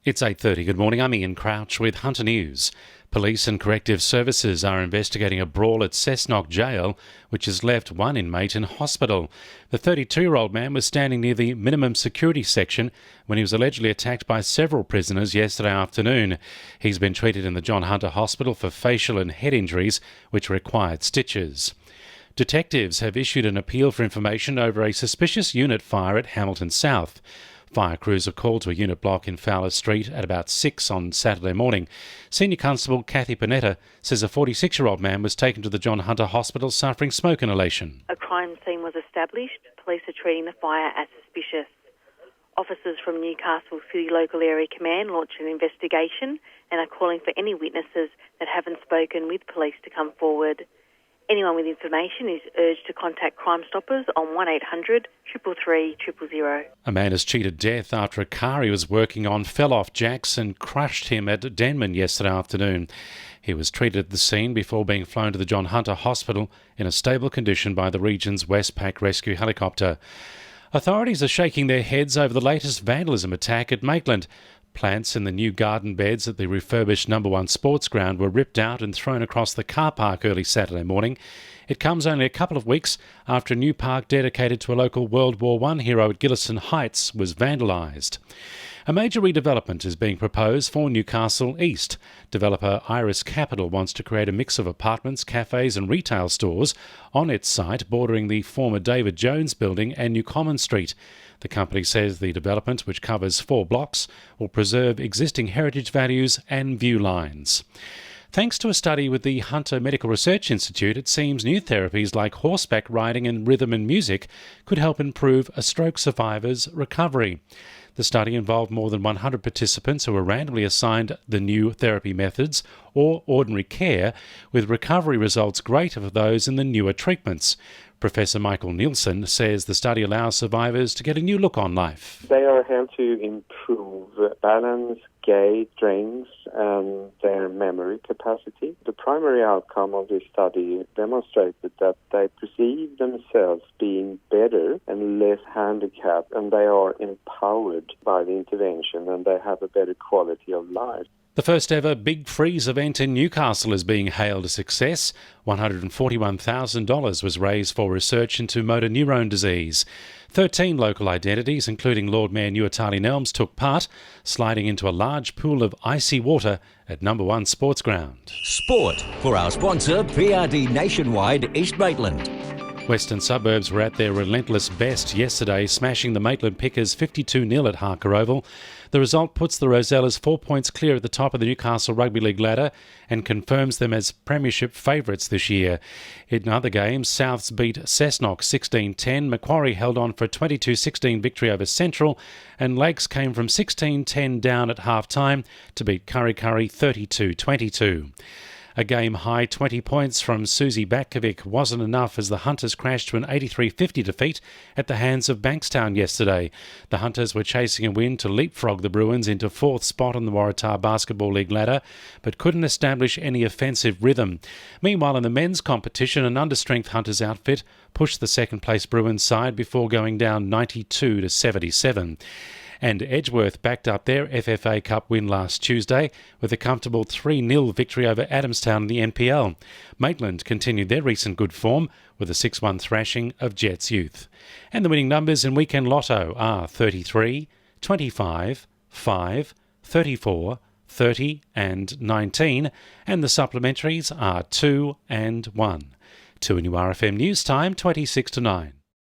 It's 8:30. Good morning. I'm Ian Crouch with Hunter News. Police and corrective services are investigating a brawl at Cessnock Jail, which has left one inmate in hospital. The 32-year-old man was standing near the minimum security section when he was allegedly attacked by several prisoners yesterday afternoon. He's been treated in the John Hunter Hospital for facial and head injuries, which required stitches. Detectives have issued an appeal for information over a suspicious unit fire at Hamilton South. Fire crews are called to a unit block in Fowler Street at about 6 on Saturday morning. Senior Constable Kathy Panetta says a 46-year-old man was taken to the John Hunter Hospital suffering smoke inhalation. A crime scene was established. Police are treating the fire as suspicious. Officers from Newcastle City Local Area Command launched an investigation and are calling for any witnesses that haven't spoken with police to come forward. Anyone with information is urged to contact Crime Stoppers on 1800 333 000. A man has cheated death after a car he was working on fell off jacks and crushed him at Denman yesterday afternoon. He was treated at the scene before being flown to the John Hunter Hospital in a stable condition by the region's Westpac rescue helicopter. Authorities are shaking their heads over the latest vandalism attack at Maitland. Plants in the new garden beds at the refurbished No. 1 sports ground were ripped out and thrown across the car park early Saturday morning. It comes only a couple of weeks after a new park dedicated to a local World War I hero at Gilliston Heights was vandalised. A major redevelopment is being proposed for Newcastle East. Developer Iris Capital wants to create a mix of apartments, cafes and retail stores on its site bordering the former David Jones building and New Common Street. The company says the development, which covers 4 blocks, will preserve existing heritage values and view lines. Thanks to a study with the Hunter Medical Research Institute, it seems new therapies like horseback riding and rhythm and music could help improve a stroke survivor's recovery. The study involved more than 100 participants who were randomly assigned the new therapy methods or ordinary care, with recovery results greater for those in the newer treatments. Professor Michael Nielsen says the study allows survivors to get a new look on life. They are helped to improve balance, gait, strength, and their memory capacity. The primary outcome of this study demonstrated that they perceive themselves being better and less handicapped, and they are empowered by the intervention, and they have a better quality of life. The first ever Big Freeze event in Newcastle is being hailed a success. $141,000 was raised for research into motor neurone disease. 13 local identities, including Lord Mayor Nuatali Nelms, took part, sliding into a large pool of icy water at No. 1 Sports Ground. Sport for our sponsor, PRD Nationwide East Maitland. Western Suburbs were at their relentless best yesterday, smashing the Maitland Pickers 52-0 at Harker Oval. The result puts the Rosellas 4 points clear at the top of the Newcastle Rugby League ladder and confirms them as premiership favourites this year. In other games, Souths beat Cessnock 16-10, Macquarie held on for a 22-16 victory over Central, and Lakes came from 16-10 down at half-time to beat Kurri Kurri 32-22. A game-high 20 points from Susie Batkovic wasn't enough as the Hunters crashed to an 83-50 defeat at the hands of Bankstown yesterday. The Hunters were chasing a win to leapfrog the Bruins into 4th spot on the Waratah Basketball League ladder, but couldn't establish any offensive rhythm. Meanwhile, in the men's competition, an understrength Hunters outfit pushed the second-place Bruins side before going down 92-77. And Edgeworth backed up their FFA Cup win last Tuesday with a comfortable 3-0 victory over Adamstown in the NPL. Maitland continued their recent good form with a 6-1 thrashing of Jets Youth. And the winning numbers in Weekend Lotto are 33, 25, 5, 34, 30 and 19, and the supplementaries are 2 and 1. 2NURFM News Time, 26 to 9.